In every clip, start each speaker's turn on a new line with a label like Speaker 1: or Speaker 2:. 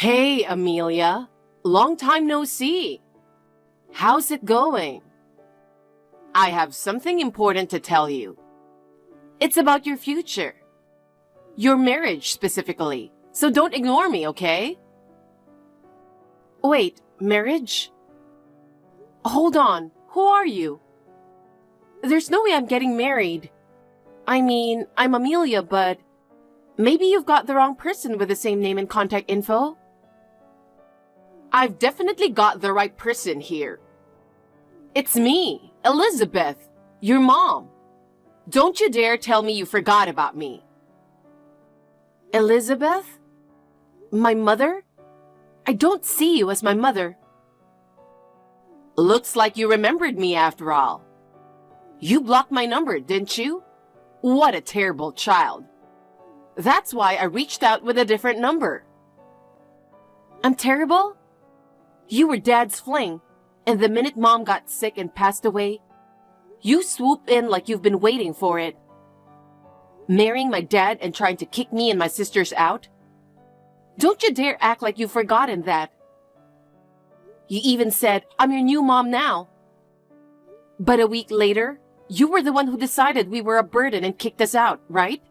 Speaker 1: Hey, Amelia. Long time no see. How's it going? I have something important to tell you. It's about your future. Your marriage specifically. So don't ignore me, okay? Wait, marriage? Hold on. Who are you? There's no way I'm getting married. I mean, I'm Amelia, but maybe you've got the wrong person with the same name and contact info. I've definitely got the right person here. It's me, Elizabeth, your mom. Don't you dare tell me you forgot about me. Elizabeth? My mother? I don't see you as my mother. Looks like you remembered me after all. You blocked my number, didn't you? What a terrible child. That's why I reached out with a different number. I'm terrible? You were Dad's fling, and the minute Mom got sick and passed away, you swooped in like you've been waiting for it. Marrying my dad and trying to kick me and my sisters out? Don't you dare act like you've forgotten that. You even said, I'm your new mom now. But a week later, you were the one who decided we were a burden and kicked us out, right?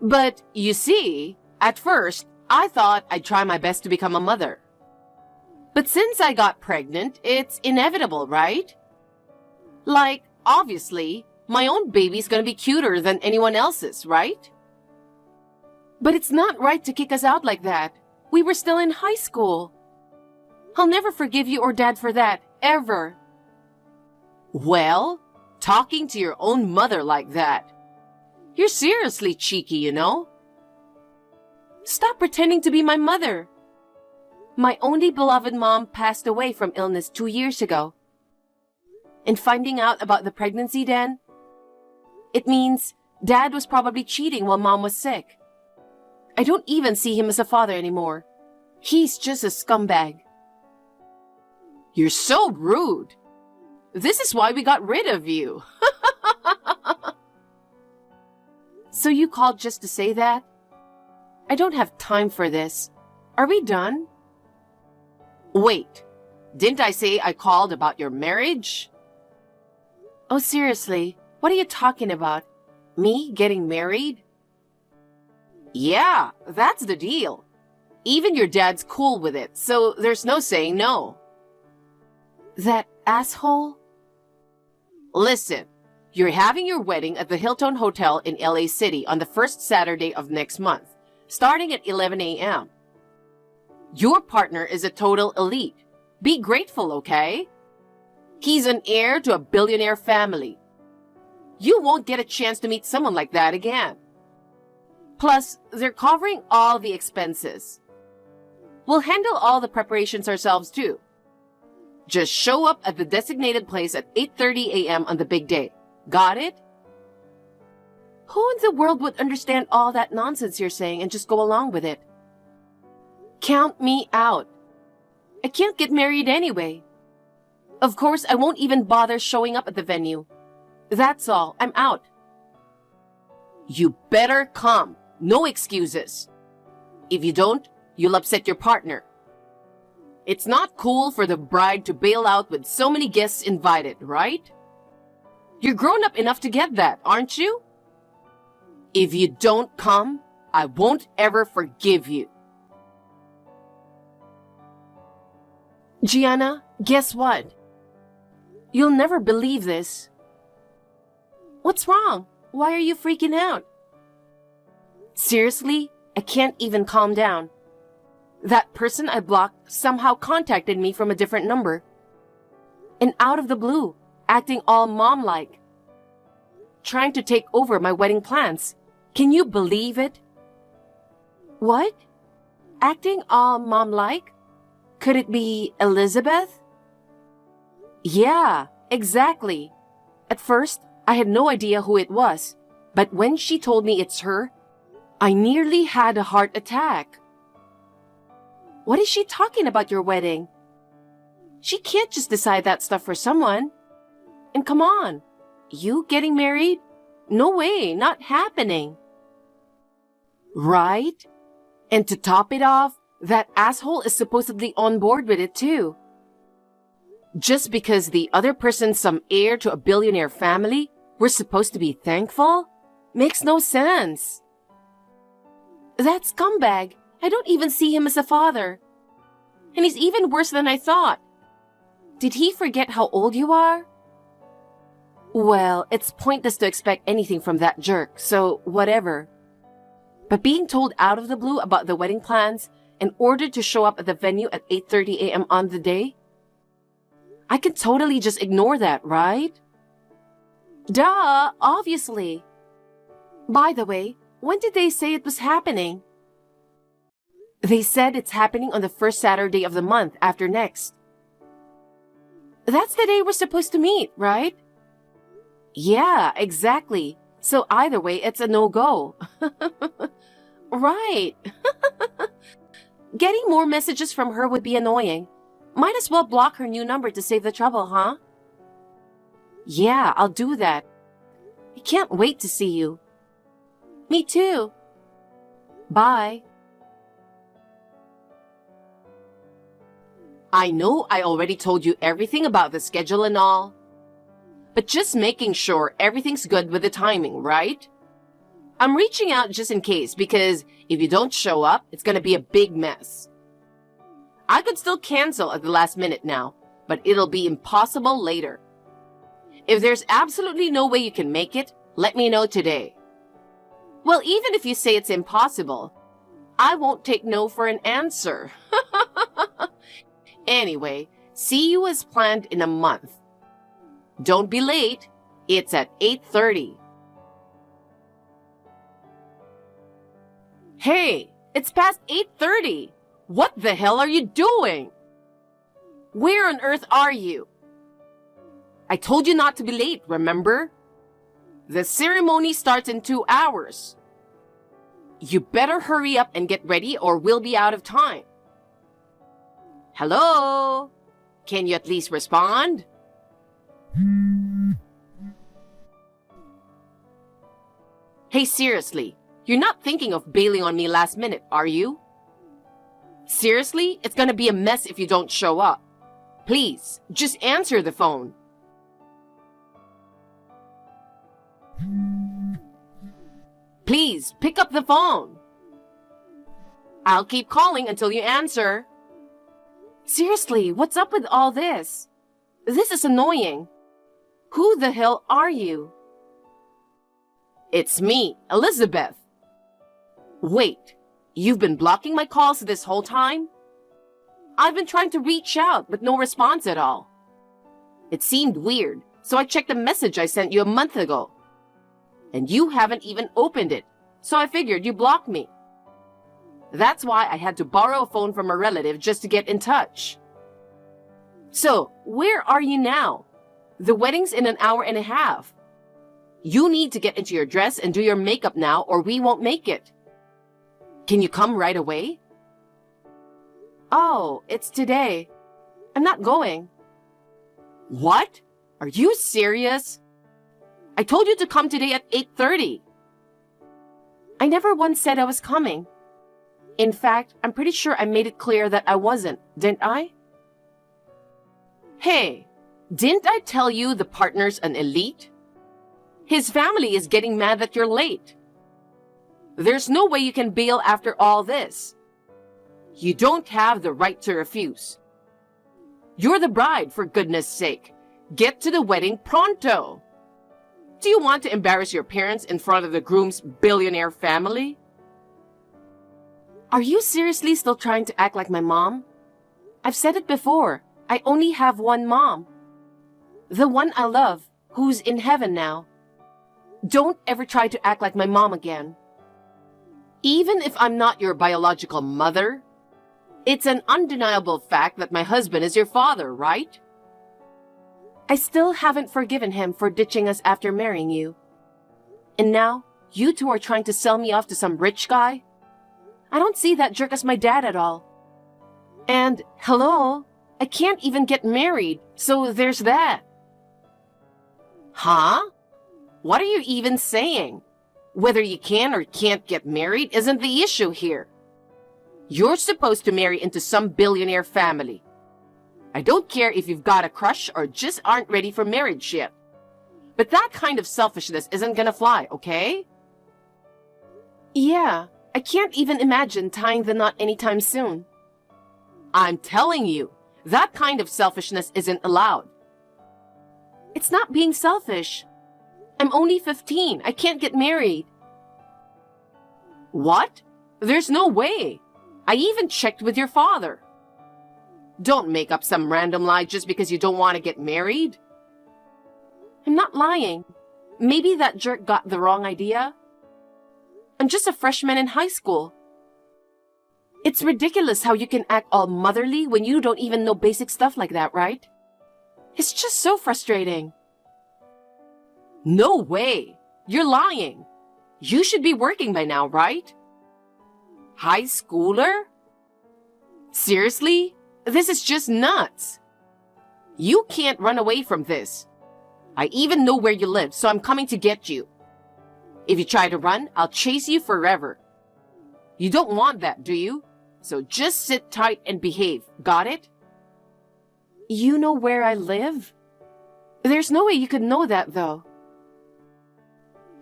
Speaker 1: But you see, at first, I thought I'd try my best to become a mother. But since I got pregnant, it's inevitable, right? Like, obviously, my own baby's gonna be cuter than anyone else's, right? But it's not right to kick us out like that. We were still in high school. I'll never forgive you or Dad for that, ever. Well, talking to your own mother like that. You're seriously cheeky, you know? Stop pretending to be my mother. My only beloved mom passed away from illness 2 years ago. And finding out about the pregnancy then, it means Dad was probably cheating while Mom was sick. I don't even see him as a father anymore. He's just a scumbag. You're so rude. This is why we got rid of you. So you called just to say that? I don't have time for this. Are we done? Wait, didn't I say I called about your marriage? Oh, seriously, what are you talking about? Me getting married? Yeah, that's the deal. Even your dad's cool with it, so there's no saying no. That asshole? Listen, you're having your wedding at the Hilton Hotel in LA City on the first Saturday of next month, starting at 11 a.m. Your partner is a total elite. Be grateful, okay? He's an heir to a billionaire family. You won't get a chance to meet someone like that again. Plus, they're covering all the expenses. We'll handle all the preparations ourselves too. Just show up at the designated place at 8:30 a.m. on the big day. Got it? Who in the world would understand all that nonsense you're saying and just go along with it? Count me out. I can't get married anyway. Of course, I won't even bother showing up at the venue. That's all. I'm out. You better come. No excuses. If you don't, you'll upset your partner. It's not cool for the bride to bail out with so many guests invited, right? You're grown up enough to get that, aren't you? If you don't come, I won't ever forgive you. Gianna, guess what? You'll never believe this. What's wrong? Why are you freaking out? Seriously, I can't even calm down. That person I blocked somehow contacted me from a different number. And out of the blue, acting all mom-like. Trying to take over my wedding plans. Can you believe it? What? Acting all mom-like? Could it be Elizabeth? Yeah, exactly. At first, I had no idea who it was, but when she told me it's her, I nearly had a heart attack. What is she talking about your wedding? She can't just decide that stuff for someone. And come on, you getting married? No way, not happening. Right? And to top it off, That asshole is supposedly on board with it too. Just because the other person's some heir to a billionaire family, we're supposed to be thankful? Makes no sense. That scumbag, I don't even see him as a father. And he's even worse than I thought. Did he forget how old you are? Well, it's pointless to expect anything from that jerk, so whatever. But being told out of the blue about the wedding plans and ordered to show up at the venue at 8:30 a.m. on the day? I can totally just ignore that, right? Duh, obviously. By the way, when did they say it was happening? They said it's happening on the first Saturday of the month after next. That's the day we're supposed to meet, right? Yeah, exactly. So either way, it's a no-go. Right. Getting more messages from her would be annoying. Might as well block her new number to save the trouble, huh? Yeah, I'll do that. I can't wait to see you. Me too. Bye. I know I already told you everything about the schedule and all, but just making sure everything's good with the timing, right? I'm reaching out just in case because if you don't show up, it's gonna be a big mess. I could still cancel at the last minute now, but it'll be impossible later. If there's absolutely no way you can make it, let me know today. Well, even if you say it's impossible, I won't take no for an answer. Anyway, see you as planned in a month. Don't be late. It's at 8:30. Hey, it's past 8:30. What the hell are you doing? Where on earth are you? I told you not to be late, remember? The ceremony starts in 2 hours. You better hurry up and get ready or we'll be out of time. Hello? Can you at least respond? Hey, seriously, you're not thinking of bailing on me last minute, are you? Seriously, it's gonna be a mess if you don't show up. Please, just answer the phone. Please, pick up the phone. I'll keep calling until you answer. Seriously, what's up with all this? This is annoying. Who the hell are you? It's me, Elizabeth. Wait, you've been blocking my calls this whole time? I've been trying to reach out, but no response at all. It seemed weird, so I checked the message I sent you a month ago. And you haven't even opened it, so I figured you blocked me. That's why I had to borrow a phone from a relative just to get in touch. So, where are you now? The wedding's in an hour and a half. You need to get into your dress and do your makeup now or we won't make it. Can you come right away? Oh, it's today. I'm not going. What? Are you serious? I told you to come today at 8:30. I never once said I was coming. In fact, I'm pretty sure I made it clear that I wasn't, didn't I? Hey, didn't I tell you the partner's an elite? His family is getting mad that you're late. There's no way you can bail after all this. You don't have the right to refuse. You're the bride, for goodness sake. Get to the wedding pronto. Do you want to embarrass your parents in front of the groom's billionaire family? Are you seriously still trying to act like my mom? I've said it before. I only have one mom. The one I love, who's in heaven now. Don't ever try to act like my mom again. Even if I'm not your biological mother, it's an undeniable fact that my husband is your father, right? I still haven't forgiven him for ditching us after marrying you. And now, you two are trying to sell me off to some rich guy? I don't see that jerk as my dad at all. And, hello, I can't even get married, so there's that. Huh? What are you even saying? Whether you can or can't get married isn't the issue here. You're supposed to marry into some billionaire family. I don't care if you've got a crush or just aren't ready for marriage yet. But that kind of selfishness isn't gonna fly, okay? Yeah, I can't even imagine tying the knot anytime soon. I'm telling you, that kind of selfishness isn't allowed. It's not being selfish. I'm only 15. I can't get married. What? There's no way. I even checked with your father. Don't make up some random lie just because you don't want to get married. I'm not lying. Maybe that jerk got the wrong idea. I'm just a freshman in high school. It's ridiculous how you can act all motherly when you don't even know basic stuff like that, right? It's just so frustrating. No way! You're lying. You should be working by now, right? High schooler? Seriously? This is just nuts. You can't run away from this. I even know where you live, so I'm coming to get you. If you try to run, I'll chase you forever. You don't want that, do you? So just sit tight and behave. Got it? You know where I live? There's no way you could know that, though.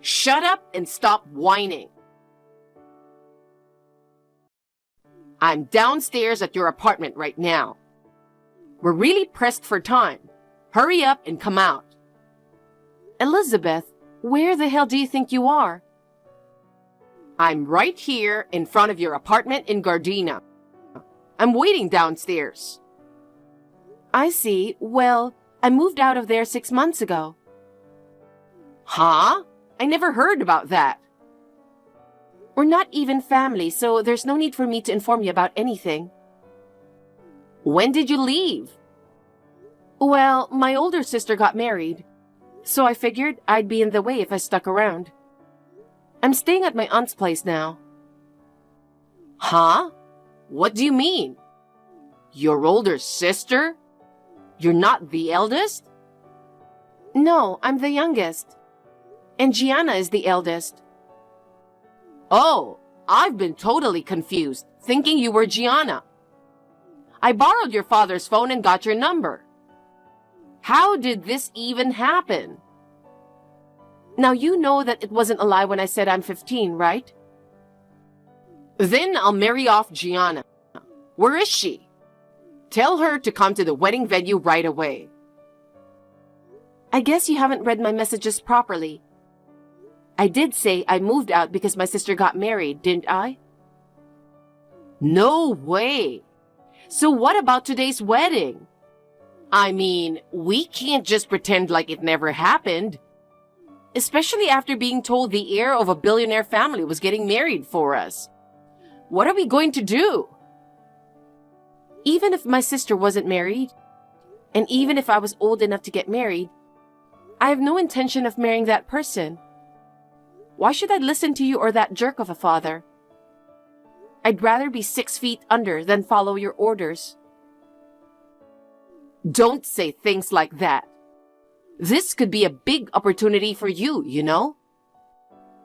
Speaker 1: Shut up and stop whining. I'm downstairs at your apartment right now. We're really pressed for time. Hurry up and come out. Elizabeth, where the hell do you think you are? I'm right here in front of your apartment in Gardena. I'm waiting downstairs. I see. Well, I moved out of there 6 months ago. Huh? I never heard about that. We're not even family, so there's no need for me to inform you about anything. When did you leave? Well, my older sister got married, so I figured I'd be in the way if I stuck around. I'm staying at my aunt's place now. Huh? What do you mean? Your older sister? You're not the eldest? No, I'm the youngest. And Gianna is the eldest. Oh, I've been totally confused, thinking you were Gianna. I borrowed your father's phone and got your number. How did this even happen? Now you know that it wasn't a lie when I said I'm 15, right? Then I'll marry off Gianna. Where is she? Tell her to come to the wedding venue right away. I guess you haven't read my messages properly. I did say I moved out because my sister got married, didn't I? No way! So what about today's wedding? I mean, we can't just pretend like it never happened. Especially after being told the heir of a billionaire family was getting married for us. What are we going to do? Even if my sister wasn't married, and even if I was old enough to get married, I have no intention of marrying that person. Why should I listen to you or that jerk of a father? I'd rather be 6 feet under than follow your orders. Don't say things like that. This could be a big opportunity for you, you know?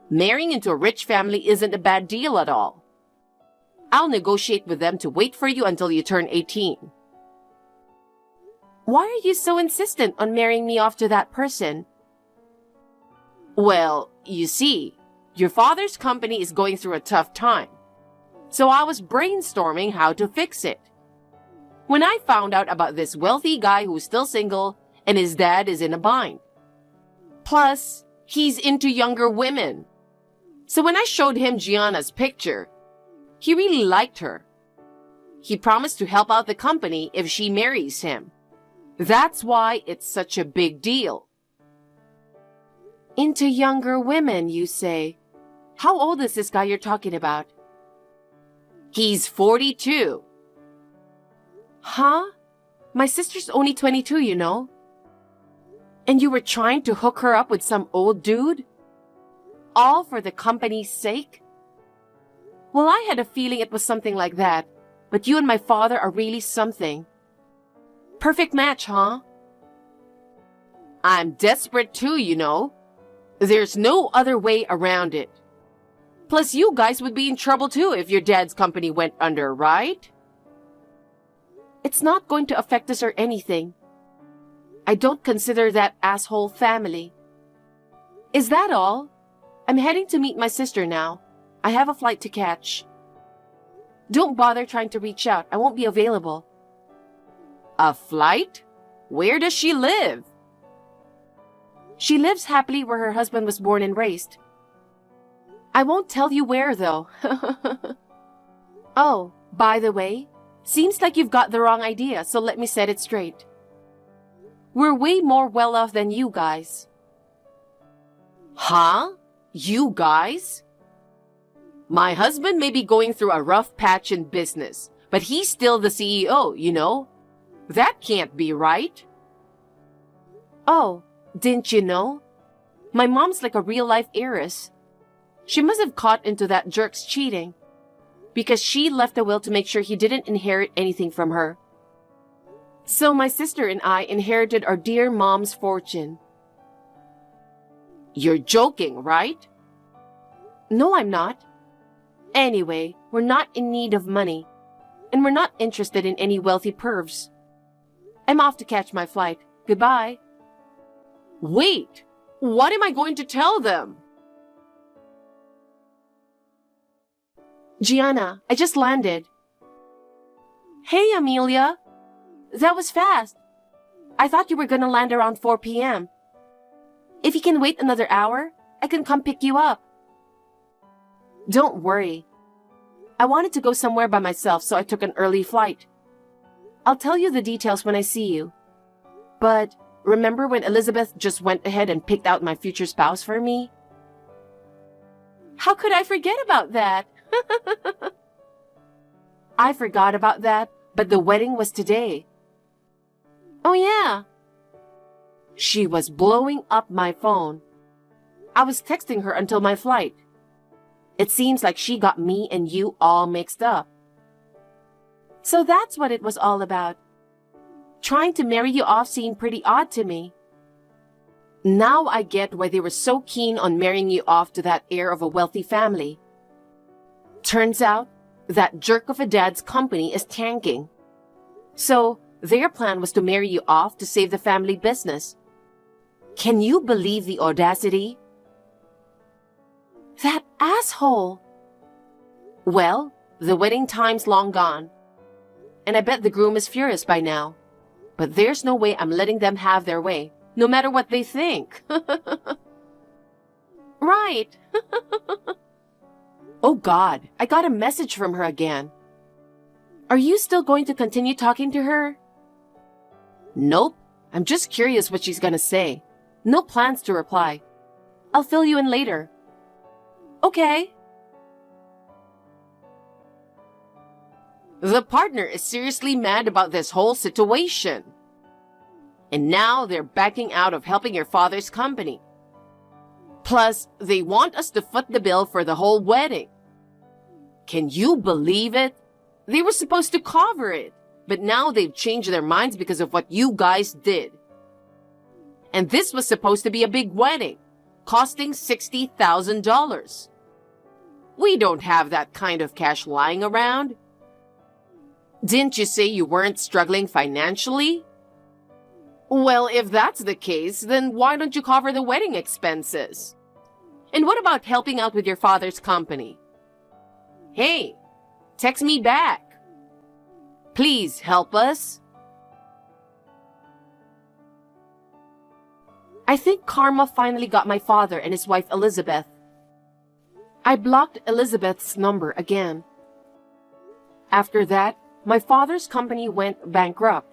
Speaker 1: Marrying into a rich family isn't a bad deal at all. I'll negotiate with them to wait for you until you turn 18. Why are you so insistent on marrying me off to that person? Well, you see, your father's company is going through a tough time. So I was brainstorming how to fix it. When I found out about this wealthy guy who's still single and his dad is in a bind. Plus, he's into younger women. So when I showed him Gianna's picture, he really liked her. He promised to help out the company if she marries him. That's why it's such a big deal. Into younger women, you say? How old is this guy you're talking about? He's 42. Huh? My sister's only 22, you know. And you were trying to hook her up with some old dude? All for the company's sake? Well, I had a feeling it was something like that, but you and my father are really something. Perfect match, huh? I'm desperate too, you know. There's no other way around it. Plus, you guys would be in trouble too if your dad's company went under, right? It's not going to affect us or anything. I don't consider that asshole family. Is that all? I'm heading to meet my sister now. I have a flight to catch. Don't bother trying to reach out. I won't be available. A flight? Where does she live? She lives happily where her husband was born and raised. I won't tell you where, though. Oh, by the way, seems like you've got the wrong idea, so let me set it straight. We're way more well-off than you guys. Huh? You guys? My husband may be going through a rough patch in business, but he's still the CEO, you know? That can't be right. Oh, didn't you know? My mom's like a real-life heiress. She must have caught into that jerk's cheating, because she left a will to make sure he didn't inherit anything from her. So my sister and I inherited our dear mom's fortune. You're joking, right? No, I'm not. Anyway, we're not in need of money, and we're not interested in any wealthy pervs. I'm off to catch my flight. Goodbye. Wait! What am I going to tell them? Gianna, I just landed. Hey, Amelia. That was fast. I thought you were gonna land around 4 p.m. If you can wait another hour, I can come pick you up. Don't worry. I wanted to go somewhere by myself, so I took an early flight. I'll tell you the details when I see you. But remember when Elizabeth just went ahead and picked out my future spouse for me? How could I forget about that? I forgot about that, but the wedding was today. Oh yeah. She was blowing up my phone. I was texting her until my flight. It seems like she got me and you all mixed up. So that's what it was all about. Trying to marry you off seemed pretty odd to me. Now I get why they were so keen on marrying you off to that heir of a wealthy family. Turns out, that jerk of a dad's company is tanking. So, their plan was to marry you off to save the family business. Can you believe the audacity? That asshole! Well, the wedding time's long gone. And I bet the groom is furious by now. But there's no way I'm letting them have their way, no matter what they think. Right. Oh God, I got a message from her again. Are you still going to continue talking to her? Nope. I'm just curious what she's gonna say. No plans to reply. I'll fill you in later. Okay. The partner is seriously mad about this whole situation. And now they're backing out of helping your father's company. Plus, they want us to foot the bill for the whole wedding. Can you believe it? They were supposed to cover it, but now they've changed their minds because of what you guys did. And this was supposed to be a big wedding, costing $60,000. We don't have that kind of cash lying around. Didn't you say you weren't struggling financially? Well, if that's the case, then why don't you cover the wedding expenses? And what about helping out with your father's company? Hey, text me back. Please help us. I think karma finally got my father and his wife Elizabeth. I blocked Elizabeth's number again. After that, my father's company went bankrupt.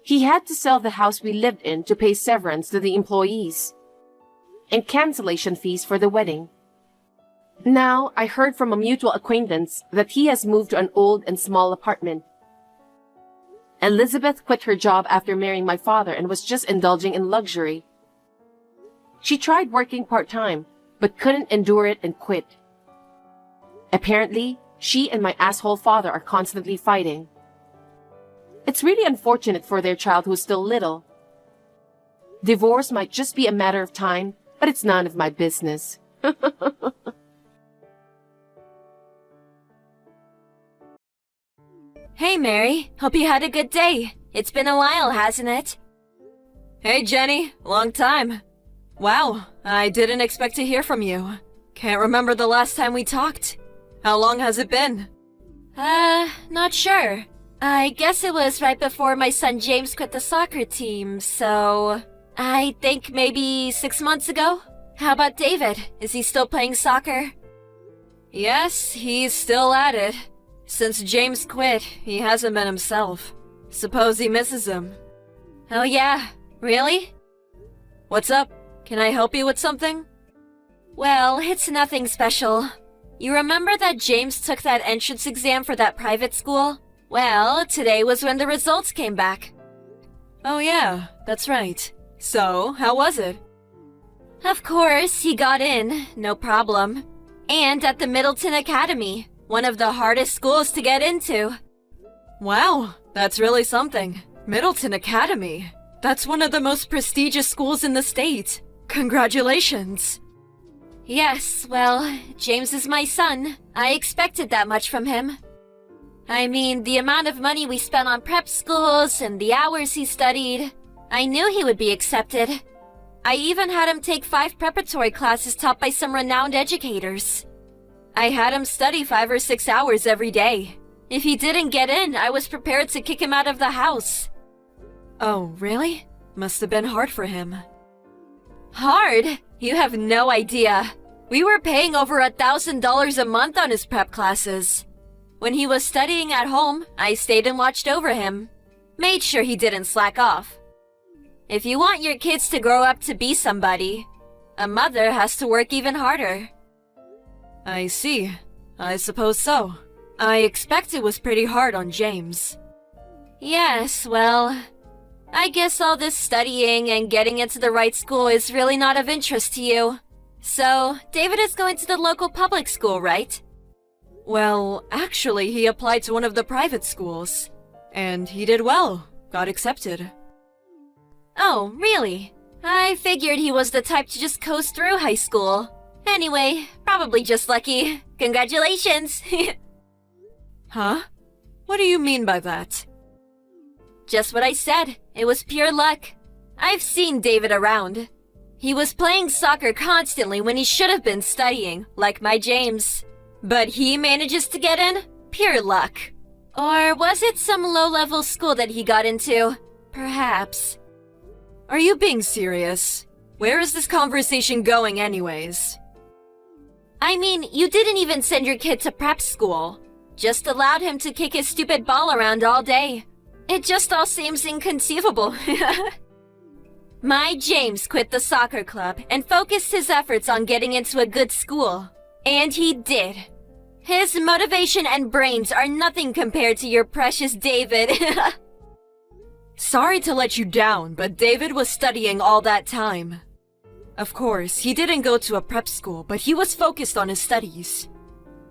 Speaker 1: He had to sell the house we lived in to pay severance to the employees and cancellation fees for the wedding. Now, I heard from a mutual acquaintance that he has moved to an old and small apartment. Elizabeth quit her job after marrying my father and was just indulging in luxury. She tried working part-time, but couldn't endure it and quit. Apparently, she and my asshole father are constantly fighting. It's really unfortunate for their child who's still little. Divorce might just be a matter of time, but it's none of my business.
Speaker 2: Hey, Mary. Hope you had a good day. It's been a while, hasn't it? Hey, Jenny. Long time. Wow, I didn't expect to hear from you. Can't remember the last time we talked. How long has it been? Not sure. I guess it was right before my son James quit the soccer team, so... I think maybe 6 months ago? How about David? Is he still playing soccer? Yes, he's still at it. Since James quit, he hasn't been himself. Suppose he misses him. Oh yeah, really? What's up? Can I help you with something? Well, it's nothing special. You remember that James took that entrance exam for that private school? Well, today was when the results came back. Oh yeah, that's right. So, how was it? Of course, he got in, no problem. And at the Middleton Academy, one of the hardest schools to get into. Wow, that's really something. Middleton Academy. That's one of the most prestigious schools in the state. Congratulations. Yes, well, James is my son. I expected that much from him. I mean, the amount of money we spent on prep schools and the hours he studied, I knew he would be accepted. I even had him take 5 preparatory classes taught by some renowned educators. I had him study 5 or 6 hours every day. If he didn't get in, I was prepared to kick him out of the house. Oh, really? Must have been hard for him. Hard? You have no idea. We were paying over $1,000 a month on his prep classes. When he was studying at home, I stayed and watched over him. Made sure he didn't slack off. If you want your kids to grow up to be somebody, a mother has to work even harder. I see. I suppose so. I expect it was pretty hard on James. Yes, well, I guess all this studying and getting into the right school is really not of interest to you. So, David is going to the local public school, right? Well, actually, he applied to one of the private schools. And he did well. Got accepted. Oh, really? I figured he was the type to just coast through high school. Anyway, probably just lucky. Congratulations! Huh? What do you mean by that? Just what I said. It was pure luck. I've seen David around. He was playing soccer constantly when he should have been studying, like my James. But he manages to get in? Pure luck. Or was it some low-level school that he got into? Perhaps. Are you being serious? Where is this conversation going anyways? I mean, you didn't even send your kid to prep school. Just allowed him to kick his stupid ball around all day. It just all seems inconceivable. My James quit the soccer club and focused his efforts on getting into a good school. And he did. His motivation and brains are nothing compared to your precious David. Sorry to let you down, but David was studying all that time. Of course, he didn't go to a prep school, but he was focused on his studies.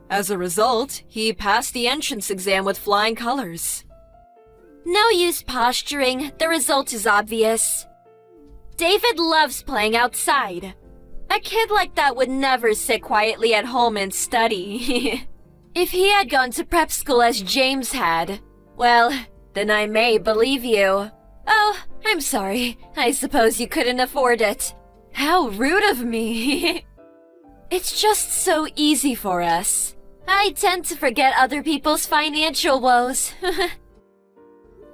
Speaker 2: As a result, he passed the entrance exam with flying colors. No use posturing, the result is obvious. David loves playing outside. A kid like that would never sit quietly at home and study. If he had gone to prep school as James had, well, then I may believe you. Oh, I'm sorry. I suppose you couldn't afford it. How rude of me. It's just so easy for us. I tend to forget other people's financial woes.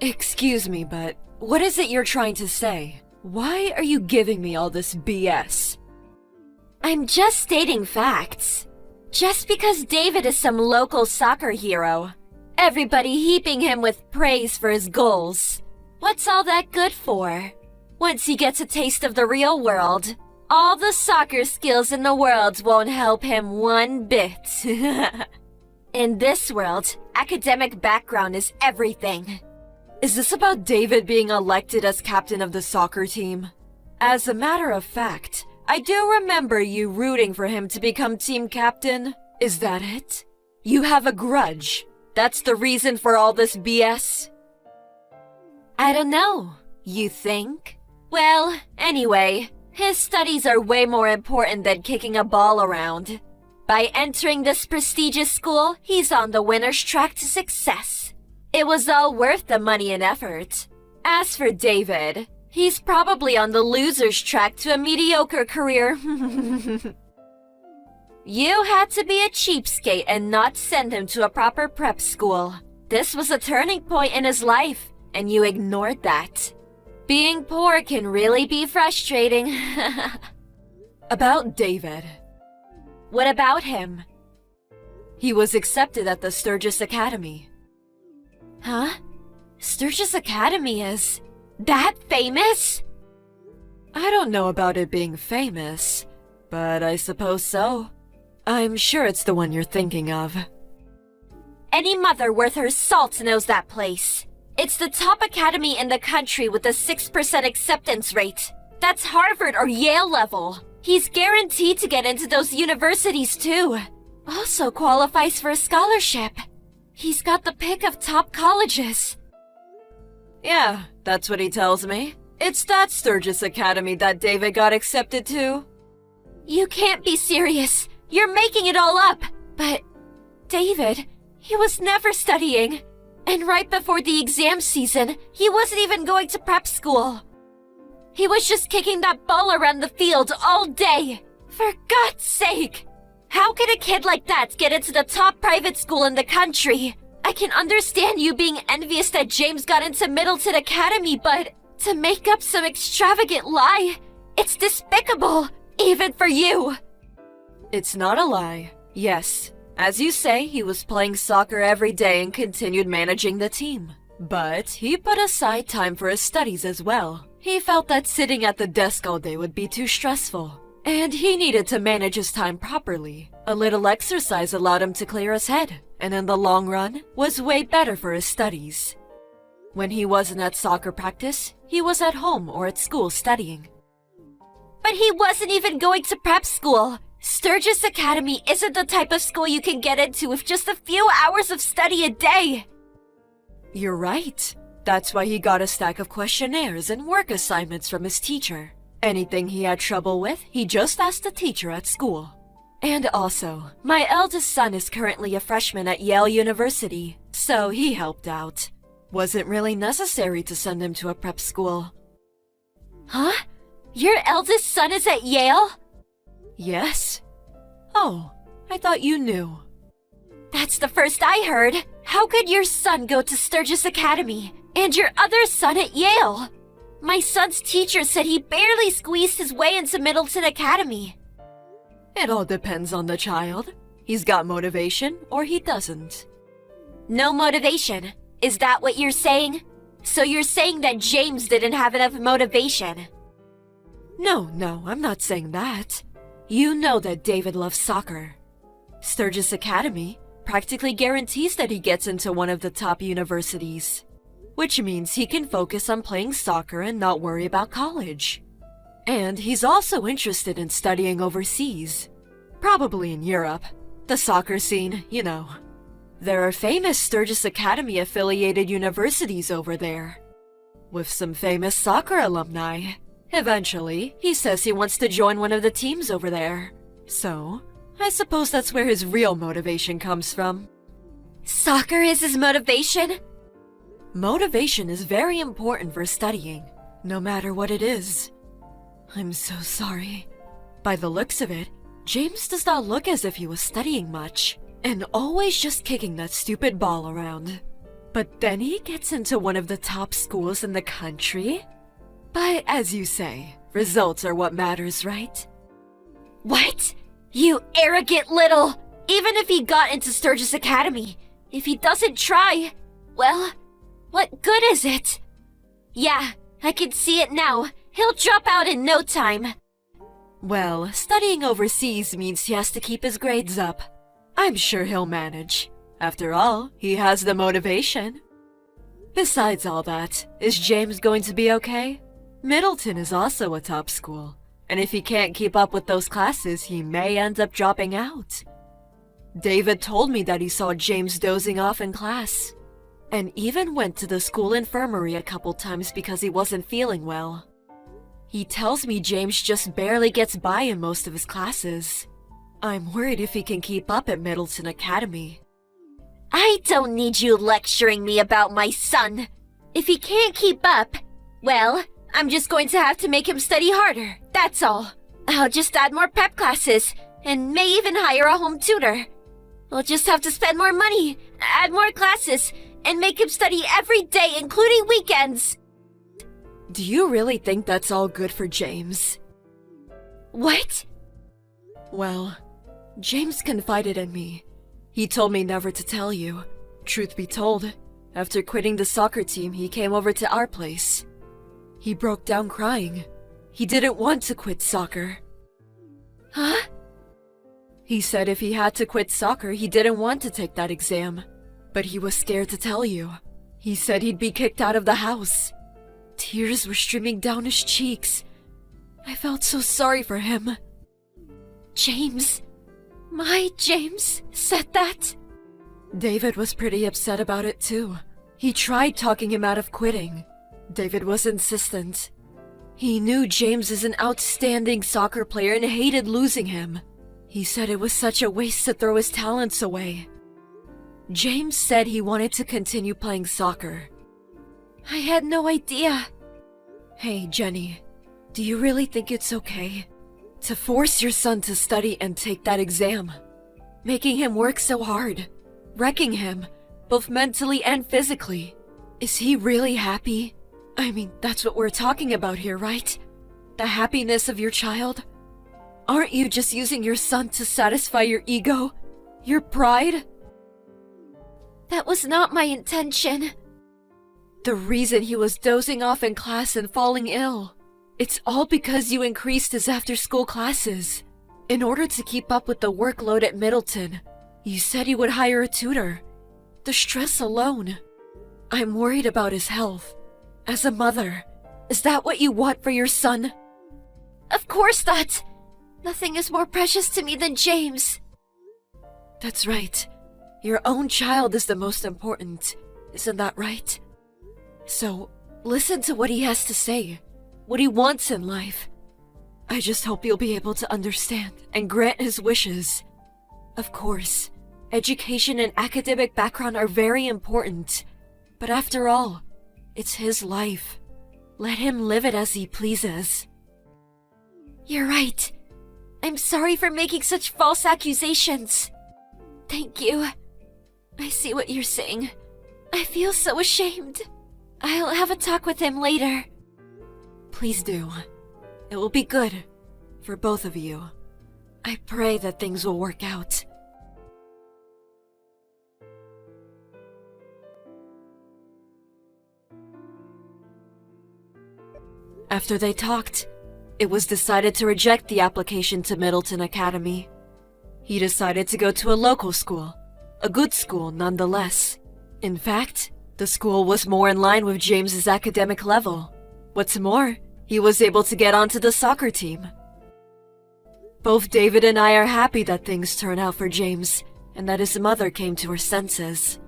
Speaker 2: Excuse me, but what is it you're trying to say? Why are you giving me all this BS? I'm just stating facts. Just because David is some local soccer hero, everybody heaping him with praise for his goals. What's all that good for? Once he gets a taste of the real world, all the soccer skills in the world won't help him one bit. In this world, academic background is everything. Is this about David being elected as captain of the soccer team? As a matter of fact, I do remember you rooting for him to become team captain. Is that it? You have a grudge. That's the reason for all this BS? I don't know. You think? Well, anyway, his studies are way more important than kicking a ball around. By entering this prestigious school, he's on the winner's track to success. It was all worth the money and effort. As for David, he's probably on the loser's track to a mediocre career. You had to be a cheapskate and not send him to a proper prep school. This was a turning point in his life, and you ignored that. Being poor can really be frustrating.
Speaker 3: About David.
Speaker 2: What about him?
Speaker 3: He was accepted at the Sturgis Academy.
Speaker 2: Huh? Sturgis Academy is that famous?
Speaker 3: I don't know about it being famous, but I suppose so. I'm sure it's the one you're thinking of.
Speaker 2: Any mother worth her salt knows that place. It's the top academy in the country with a 6% acceptance rate. That's Harvard or Yale level. He's guaranteed to get into those universities too. Also qualifies for a scholarship. He's got the pick of top colleges.
Speaker 3: Yeah, that's what he tells me. It's that Sturgis Academy that David got accepted to.
Speaker 2: You can't be serious. You're making it all up. But David, he was never studying. And right before the exam season, he wasn't even going to prep school. He was just kicking that ball around the field all day. For God's sake! How can a kid like that get into the top private school in the country? I can understand you being envious that James got into Middleton Academy, but to make up some extravagant lie, it's despicable, even for you.
Speaker 3: It's not a lie. Yes, as you say, he was playing soccer every day and continued managing the team. But he put aside time for his studies as well. He felt that sitting at the desk all day would be too stressful, and he needed to manage his time properly. A little exercise allowed him to clear his head, and in the long run, was way better for his studies. When he wasn't at soccer practice, he was at home or at school studying.
Speaker 2: But he wasn't even going to prep school. Sturgis Academy isn't the type of school you can get into with just a few hours of study a day.
Speaker 3: You're right. That's why he got a stack of questionnaires and work assignments from his teacher. Anything he had trouble with, he just asked the teacher at school. And also, my eldest son is currently a freshman at Yale University, so he helped out. Wasn't really necessary to send him to a prep school.
Speaker 2: Huh? Your eldest son is at Yale?
Speaker 3: Yes. Oh, I thought you knew.
Speaker 2: That's the first I heard. How could your son go to Sturgis Academy and your other son at Yale? My son's teacher said he barely squeezed his way into Middleton Academy.
Speaker 3: It all depends on the child. He's got motivation or he doesn't.
Speaker 2: No motivation. Is that what you're saying? So you're saying that James didn't have enough motivation?
Speaker 3: No, I'm not saying that. You know that David loves soccer. Sturgis Academy practically guarantees that he gets into one of the top universities, which means he can focus on playing soccer and not worry about college. And he's also interested in studying overseas, probably in Europe. The soccer scene, you know. There are famous Sturgis Academy affiliated universities over there, with some famous soccer alumni. Eventually, he says he wants to join one of the teams over there. So, I suppose that's where his real motivation comes from.
Speaker 2: Soccer is his motivation?
Speaker 3: Motivation is very important for studying, no matter what it is. I'm so sorry. By the looks of it, James does not look as if he was studying much, and always just kicking that stupid ball around. But then he gets into one of the top schools in the country? But as you say, results are what matters, right?
Speaker 2: What? You arrogant little... Even if he got into Sturgis Academy, if he doesn't try, well, what good is it? Yeah, I can see it now. He'll drop out in no time.
Speaker 3: Well, studying overseas means he has to keep his grades up. I'm sure he'll manage. After all, he has the motivation. Besides all that, is James going to be okay? Middleton is also a top school, and if he can't keep up with those classes, he may end up dropping out. David told me that he saw James dozing off in class, and even went to the school infirmary a couple times because he wasn't feeling well. He tells me James just barely gets by in most of his classes. I'm worried if he can keep up at Middleton Academy.
Speaker 2: I don't need you lecturing me about my son. If he can't keep up, well, I'm just going to have to make him study harder, that's all. I'll just add more prep classes, and may even hire a home tutor. We'll just have to spend more money, add more classes, and make him study every day, including weekends.
Speaker 3: Do you really think that's all good for James?
Speaker 2: What?
Speaker 3: Well, James confided in me. He told me never to tell you. Truth be told, after quitting the soccer team, he came over to our place. He broke down crying. He didn't want to quit soccer.
Speaker 2: Huh?
Speaker 3: He said if he had to quit soccer, he didn't want to take that exam. But he was scared to tell you. He said he'd be kicked out of the house. Tears were streaming down his cheeks. I felt so sorry for him.
Speaker 2: James? My James said that?
Speaker 3: David was pretty upset about it too. He tried talking him out of quitting. David was insistent. He knew James is an outstanding soccer player and hated losing him. He said it was such a waste to throw his talents away. James said he wanted to continue playing soccer.
Speaker 2: I had no idea.
Speaker 3: Hey, Jenny, do you really think it's okay to force your son to study and take that exam? Making him work so hard, wrecking him, both mentally and physically. Is he really happy? I mean, that's what we're talking about here, right? The happiness of your child? Aren't you just using your son to satisfy your ego? Your pride?
Speaker 2: That was not my intention.
Speaker 3: The reason he was dozing off in class and falling ill. It's all because you increased his after-school classes. In order to keep up with the workload at Middleton, you said you would hire a tutor. The stress alone. I'm worried about his health. As a mother, is that what you want for your son?
Speaker 2: Of course not. Nothing is more precious to me than James.
Speaker 3: That's right. Your own child is the most important. Isn't that right? So, listen to what he has to say. What he wants in life. I just hope you'll be able to understand and grant his wishes. Of course, education and academic background are very important. But after all, it's his life. Let him live it as he pleases.
Speaker 2: You're right. I'm sorry for making such false accusations. Thank you. I see what you're saying. I feel so ashamed. I'll have a talk with him later.
Speaker 3: Please do. It will be good for both of you. I pray that things will work out. After they talked, it was decided to reject the application to Middleton Academy. He decided to go to a local school, a good school nonetheless. In fact, the school was more in line with James's academic level. What's more, he was able to get onto the soccer team. Both David and I are happy that things turned out for James and that his mother came to her senses.